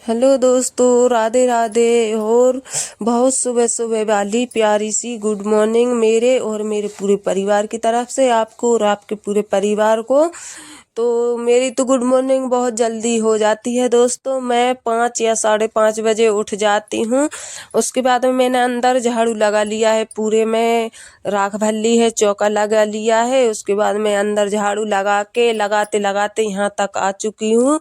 Hello दोस्तों, राधे राधे। और बहुत सुबह सुबह वाली प्यारी सी गुड मॉर्निंग मेरे और मेरे पूरे परिवार की तरफ से आपको और आपके पूरे परिवार को। तो मेरी तो गुड मॉर्निंग बहुत जल्दी हो जाती है दोस्तों। मैं 5 या 5:30 बजे उठ जाती हूँ। उसके बाद में मैंने अंदर झाड़ू लगा लिया है, पूरे में राख भर ली है, चौका लगा लिया है। उसके बाद मैं अंदर झाड़ू लगा के लगाते लगाते यहाँ तक आ चुकी हूँ।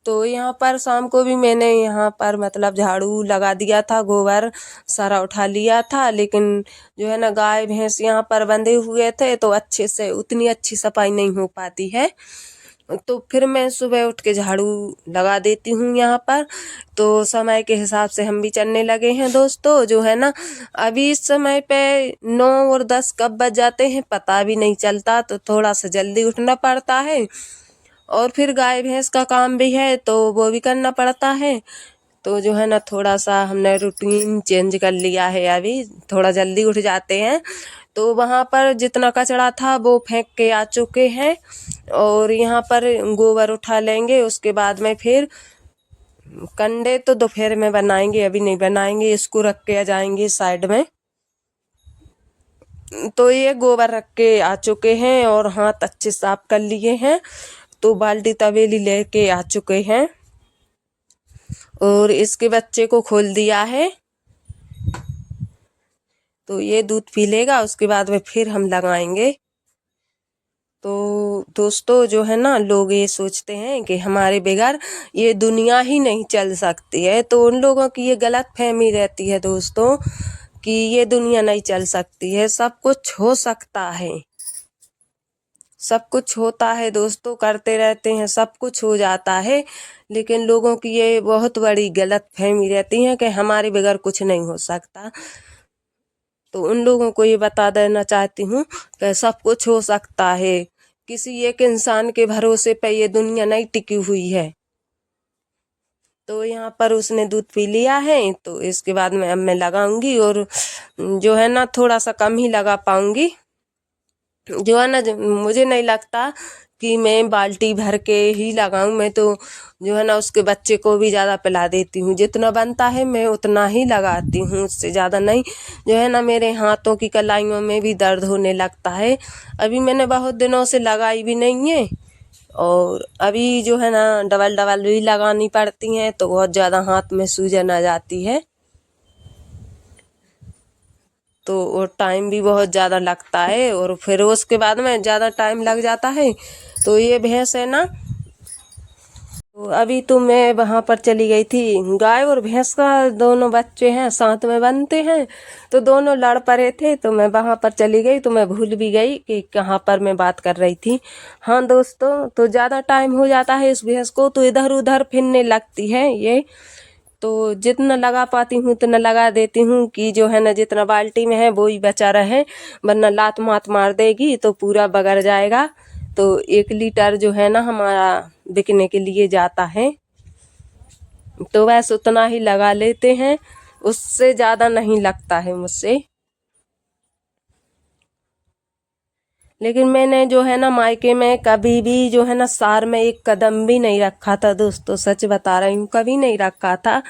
तो यहाँ पर शाम को भी मैंने यहाँ पर मतलब झाड़ू लगा दिया था, गोबर सारा उठा लिया था। लेकिन जो है ना, गाय भैंस यहाँ पर बंधे हुए थे तो अच्छे से उतनी अच्छी सफाई नहीं हो पाती है। तो फिर मैं सुबह उठ के झाड़ू लगा देती हूँ यहाँ पर। तो समय के हिसाब से हम भी चलने लगे हैं दोस्तों। जो है ना, अभी इस समय पे 9 और 10 कब बज जाते हैं पता भी नहीं चलता। तो थोड़ा सा जल्दी उठना पड़ता है और फिर गाय भैंस का काम भी है तो वो भी करना पड़ता है। तो जो है ना, थोड़ा सा हमने रूटीन चेंज कर लिया है, अभी थोड़ा जल्दी उठ जाते हैं। तो वहाँ पर जितना कचरा था वो फेंक के आ चुके हैं और यहाँ पर गोबर उठा लेंगे। उसके बाद में फिर कंडे तो दोपहर में बनाएंगे, अभी नहीं बनाएंगे, इसको रख के आ जाएंगे साइड में। तो ये गोबर रख के आ चुके हैं और हाथ अच्छे साफ कर लिए हैं। तो बाल्टी तवेली लेके आ चुके हैं और इसके बच्चे को खोल दिया है। तो ये दूध पी लेगा, उसके बाद में फिर हम लगाएंगे। तो दोस्तों जो है ना, लोग ये सोचते हैं कि हमारे बगैर ये दुनिया ही नहीं चल सकती है। तो उन लोगों की ये गलत फहमी रहती है दोस्तों कि ये दुनिया नहीं चल सकती है। सब कुछ हो सकता है, सब कुछ होता है दोस्तों, करते रहते हैं, सब कुछ हो जाता है। लेकिन लोगों की ये बहुत बड़ी गलत फहमी रहती है कि हमारे बगैर कुछ नहीं हो सकता। तो उन लोगों को ये बता देना चाहती हूँ कि सब कुछ हो सकता है। किसी एक इंसान के भरोसे पे ये दुनिया नहीं टिकी हुई है। तो यहाँ पर उसने दूध पी लिया है, तो इसके बाद में अब मैं लगाऊंगी। और जो है ना, थोड़ा सा कम ही लगा पाऊंगी। जो है ना, मुझे नहीं लगता कि मैं बाल्टी भर के ही लगाऊं। मैं तो जो है ना, उसके बच्चे को भी ज़्यादा पिला देती हूँ। जितना बनता है मैं उतना ही लगाती हूँ, उससे ज़्यादा नहीं। जो है ना, मेरे हाथों की कलाइयों में भी दर्द होने लगता है। अभी मैंने बहुत दिनों से लगाई भी नहीं है और अभी जो है ना, डबल डबल भी लगानी पड़ती हैं तो बहुत ज़्यादा हाथ में सूजन आ जाती है। तो वो टाइम भी बहुत ज़्यादा लगता है और फिर उसके बाद में ज़्यादा टाइम लग जाता है। तो ये भैंस है ना, तो अभी तो मैं वहाँ पर चली गई थी। गाय और भैंस का दोनों बच्चे हैं, साथ में बनते हैं। तो दोनों लड़ पड़े थे तो मैं वहाँ पर चली गई। तो मैं भूल भी गई कि कहाँ पर मैं बात कर रही थी। हाँ दोस्तों, तो ज़्यादा टाइम हो जाता है इस भैंस को, तो इधर उधर फिरने लगती है ये। तो जितना लगा पाती हूँ उतना लगा देती हूँ कि जो है ना, जितना बाल्टी में है वो ही बचा रहे, वरना लात मात मार देगी तो पूरा बगड़ जाएगा। तो 1 लीटर जो है ना हमारा बिकने के लिए जाता है, तो बस उतना ही लगा लेते हैं, उससे ज़्यादा नहीं लगता है मुझसे। लेकिन मैंने जो है ना, मायके में कभी भी जो है ना, सार में एक कदम भी नहीं रखा था दोस्तों, सच बता रही हूँ, कभी नहीं रखा था।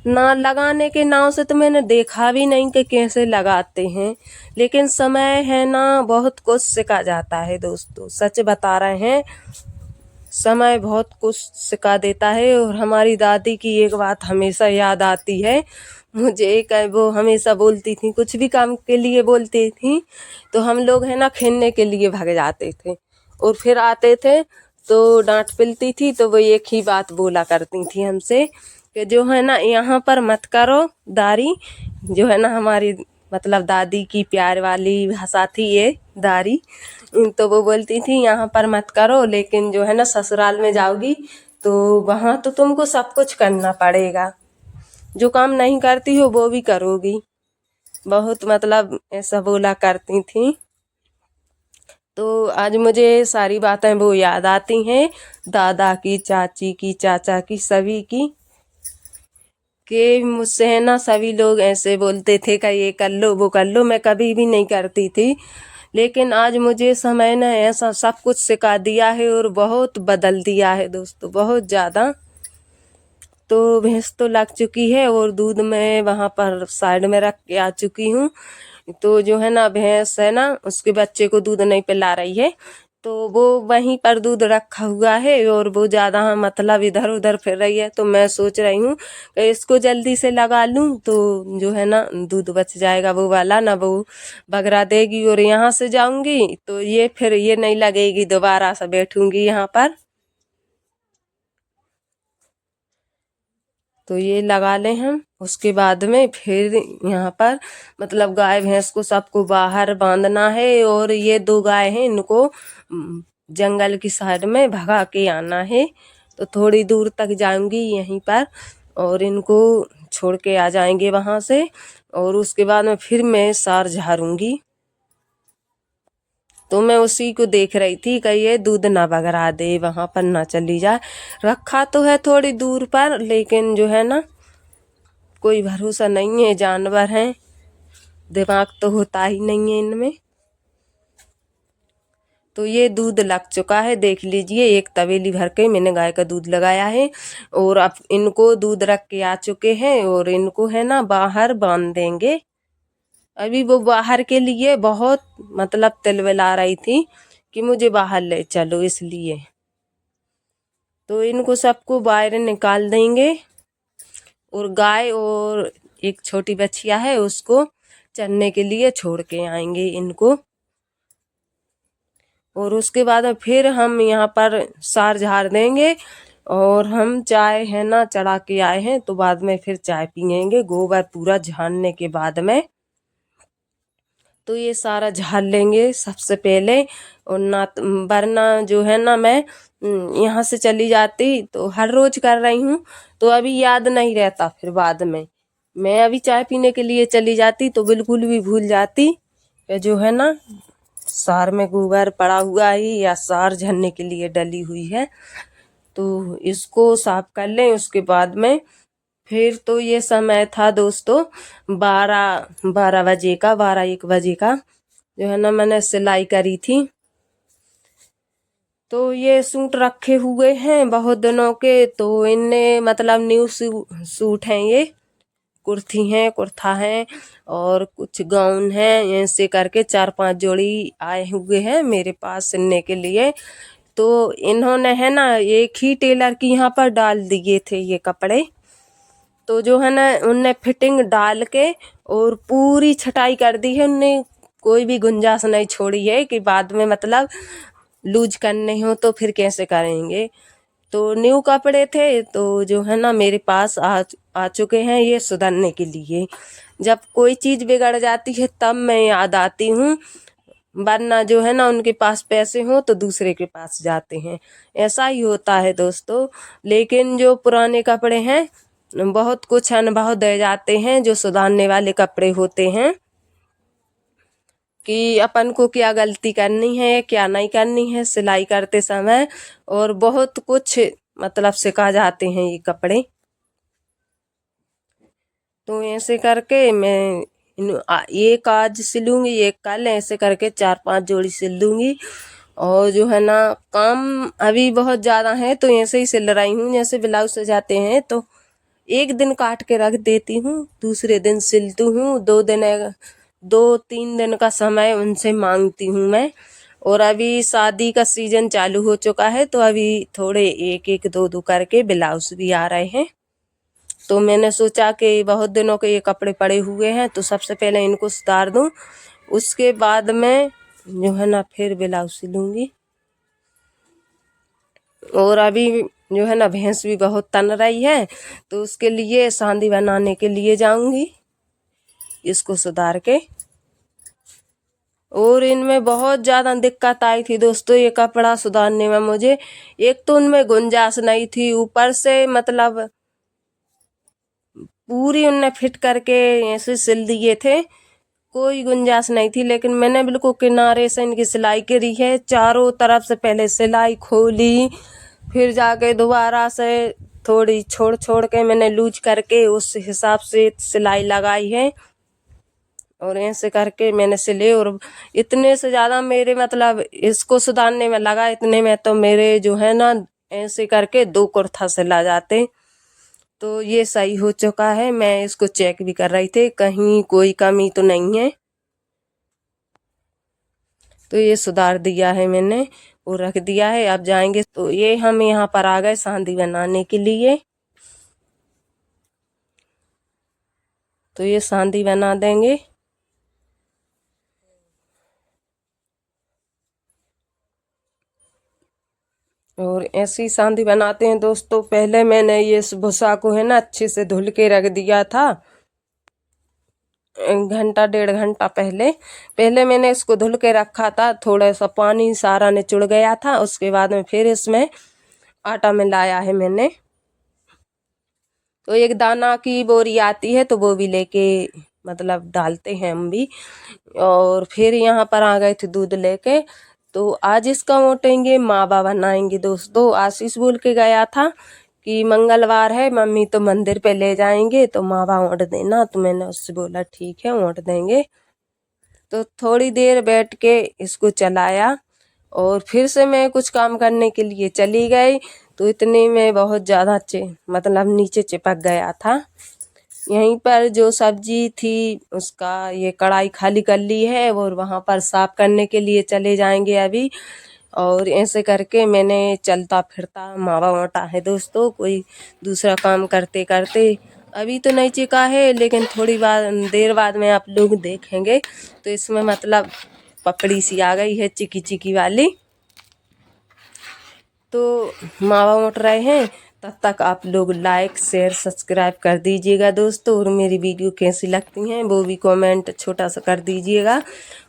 ना लगाने के नाव से तो मैंने देखा भी नहीं कि कैसे लगाते हैं। लेकिन समय है ना, बहुत कुछ सिखा जाता है दोस्तों, सच बता रहे हैं। समय बहुत कुछ सिखा देता है। और हमारी दादी की एक बात हमेशा याद आती है मुझे, वो हमेशा बोलती थी, कुछ भी काम के लिए बोलती थी तो हम लोग है ना, खेलने के लिए भाग जाते थे और फिर आते थे तो डांट पिलती थी। तो वो एक ही बात बोला करती थी हमसे कि जो है ना, यहाँ पर मत करो दारी। जो है ना, हमारी मतलब दादी की प्यार वाली भाषा थी ये, दारी। तो वो बोलती थी यहाँ पर मत करो, लेकिन जो है ना, ससुराल में जाओगी तो वहाँ तो तुमको सब कुछ करना पड़ेगा, जो काम नहीं करती हो वो भी करोगी। बहुत मतलब ऐसा बोला करती थी। तो आज मुझे सारी बातें वो याद आती हैं, दादा की, चाची की, चाचा की, सभी की। कि मुझसे है ना, सभी लोग ऐसे बोलते थे कि ये कर लो वो कर लो, मैं कभी भी नहीं करती थी। लेकिन आज मुझे समय ने ऐसा सब कुछ सिखा दिया है और बहुत बदल दिया है दोस्तों, बहुत ज़्यादा। तो भैंस तो लग चुकी है और दूध मैं वहाँ पर साइड में रख के आ चुकी हूँ। तो जो है ना भैंस है ना, उसके बच्चे को दूध नहीं पिला रही है, तो वो वहीं पर दूध रखा हुआ है और वो ज़्यादा मतलब इधर उधर फिर रही है। तो मैं सोच रही हूँ कि इसको जल्दी से लगा लूँ तो जो है ना दूध बच जाएगा, वो वाला ना वो बगरा देगी और यहाँ से जाऊंगी तो ये फिर ये नहीं लगेगी, दोबारा से बैठूंगी यहाँ पर। तो ये लगा लें हम, उसके बाद में फिर यहाँ पर मतलब गाय भैंस को सबको बाहर बांधना है और ये 2 गाय हैं, इनको जंगल की साइड में भगा के आना है। तो थोड़ी दूर तक जाऊंगी यहीं पर और इनको छोड़ के आ जाएंगे वहां से और उसके बाद में फिर मैं सार झाड़ूंगी। तो मैं उसी को देख रही थी कि ये दूध ना बगरा दे, वहां पर ना चली जाए। रखा तो है थोड़ी दूर पर, लेकिन जो है ना कोई भरोसा नहीं है, जानवर हैं, दिमाग तो होता ही नहीं है इनमें। तो ये दूध लग चुका है, देख लीजिए, एक तवेली भर के मैंने गाय का दूध लगाया है और अब इनको दूध रख के आ चुके हैं और इनको है ना बाहर बांध देंगे। अभी वो बाहर के लिए बहुत मतलब तिलमिला रही थी कि मुझे बाहर ले चलो, इसलिए तो इनको सबको बाहर निकाल देंगे और गाय और एक छोटी बच्चिया है उसको चरने के लिए छोड़ के आएंगे इनको। और उसके बाद फिर हम यहाँ पर सार झाड़ देंगे और हम चाय है ना चढ़ा के आए हैं तो बाद में फिर चाय पियेंगे गोबर पूरा झाड़ने के बाद में। तो ये सारा झाड़ लेंगे सबसे पहले और ना वरना जो है ना मैं यहाँ से चली जाती तो हर रोज कर रही हूँ तो अभी याद नहीं रहता, फिर बाद में मैं अभी चाय पीने के लिए चली जाती तो बिल्कुल भी भूल जाती जो है ना सार में गोबर पड़ा हुआ है या सार झरने के लिए डली हुई है। तो इसको साफ कर लें, उसके बाद में फिर तो ये समय था दोस्तों 12-1 बजे का जो है ना मैंने सिलाई करी थी। तो ये सूट रखे हुए हैं बहुत दिनों के, तो इनने मतलब न्यू सूट हैं, ये कुर्ती हैं, कुर्ता है और कुछ गाउन है, ऐसे करके 4-5 जोड़ी आए हुए हैं मेरे पास सिलने के लिए। तो इन्होंने है ना एक ही टेलर की यहाँ पर डाल दिए थे ये कपड़े, तो जो है ना उनने फिटिंग डाल के और पूरी छटाई कर दी है उनने, कोई भी गुंजाइश नहीं छोड़ी है कि बाद में मतलब लूज करने हो तो फिर कैसे करेंगे। तो न्यू कपड़े थे तो जो है ना मेरे पास आ चुके हैं ये सुधरने के लिए। जब कोई चीज़ बिगड़ जाती है तब मैं याद आती हूँ, वरना जो है ना उनके पास पैसे हो तो दूसरे के पास जाते हैं, ऐसा ही होता है दोस्तों। लेकिन जो पुराने कपड़े हैं बहुत कुछ अनुभव दे जाते हैं, जो सुधारने वाले कपड़े होते हैं कि अपन को क्या गलती करनी है क्या नहीं करनी है सिलाई करते समय, और बहुत कुछ मतलब सिखा जाते हैं ये कपड़े। तो ऐसे करके मैं एक आज सिलूंगी एक कल, ऐसे करके 4-5 जोड़ी सिल दूंगी। और जो है ना काम अभी बहुत ज़्यादा है तो ऐसे ही सिल रही हूँ, जैसे ब्लाउज सजाते हैं तो एक दिन काट के रख देती हूँ, दूसरे दिन सिलती हूँ, 2-3 दिन का समय उनसे मांगती हूँ मैं। और अभी शादी का सीजन चालू हो चुका है तो अभी थोड़े 1-2 करके ब्लाउज भी आ रहे हैं। तो मैंने सोचा कि बहुत दिनों के ये कपड़े पड़े हुए हैं तो सबसे पहले इनको सुधार दूँ, उसके बाद में जो है ना फिर ब्लाउज सिलूँगी। और अभी जो है ना भैंस भी बहुत तन रही है तो उसके लिए सांदी बनाने के लिए जाऊंगी इसको सुधार के। और इनमें बहुत ज़्यादा दिक्कत आई थी दोस्तों ये कपड़ा सुधारने में मुझे, एक तो उनमें गुंजाइश नहीं थी, ऊपर से मतलब पूरी उनने फिट करके ऐसे सिल दिए थे, कोई गुंजाइश नहीं थी। लेकिन मैंने बिल्कुल किनारे से इनकी सिलाई करी है, चारों तरफ से पहले सिलाई खोली, फिर जाके दोबारा से थोड़ी छोड़ छोड़ के मैंने लूज करके उस हिसाब से सिलाई लगाई है और ऐसे करके मैंने सिले। और इतने से ज़्यादा मेरे मतलब इसको सुधारने में लगा, इतने में तो मेरे जो है ना ऐसे करके 2 कुर्ता सिला जाते। तो ये सही हो चुका है। मैं इसको चेक भी कर रही थी कहीं कोई कमी तो नहीं है। तो ये सुधार दिया है मैंने वो रख दिया है। अब जाएंगे तो ये हम यहाँ पर आ गए सांदी बनाने के लिए। तो ये सांदी बना देंगे। और ऐसी सांदी बनाते हैं दोस्तों। पहले मैंने ये भुसा को है ना अच्छे से धुल के रख दिया था, घंटा 1.5 घंटा पहले मैंने इसको धुल के रखा था। थोड़ा सा पानी सारा निचुड़ गया था। उसके बाद में फिर इसमें आटा मिलाया है मैंने। तो एक दाना की बोरी आती है तो वो भी लेके मतलब डालते हैं हम भी। और फिर यहाँ पर आ गए थे दूध लेके। तो आज इसका मोटेंगे मावा बनाएंगे दोस्तों। आशीष बोल के गया था कि मंगलवार है मम्मी तो मंदिर पे ले जाएंगे तो मावा ओढ़ देना। तो मैंने उससे बोला ठीक है ओढ़ देंगे। तो थोड़ी देर बैठ के इसको चलाया और फिर से मैं कुछ काम करने के लिए चली गई। तो इतने में बहुत ज़्यादा मतलब नीचे चिपक गया था। यहीं पर जो सब्जी थी उसका ये कढ़ाई खाली कर ली है और वहाँ पर साफ करने के लिए चले जाएंगे अभी। और ऐसे करके मैंने चलता फिरता मावा वाटा है दोस्तों। कोई दूसरा काम करते करते अभी तो नहीं चिका है लेकिन थोड़ी देर बाद में आप लोग देखेंगे। तो इसमें मतलब पपड़ी सी आ गई है चिकी चिकी वाली। तो मावा मोट रहे हैं तब तक आप लोग लाइक शेयर सब्सक्राइब कर दीजिएगा दोस्तों। और मेरी वीडियो कैसी लगती हैं वो भी कमेंट छोटा सा कर दीजिएगा।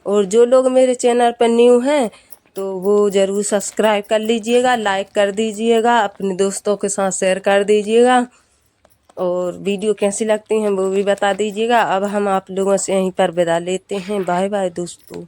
और जो लोग मेरे चैनल पर न्यू हैं तो वो ज़रूर सब्सक्राइब कर लीजिएगा, लाइक कर दीजिएगा, अपने दोस्तों के साथ शेयर कर दीजिएगा। और वीडियो कैसी लगती हैं वो भी बता दीजिएगा। अब हम आप लोगों से यहीं पर विदा लेते हैं। बाय बाय दोस्तों।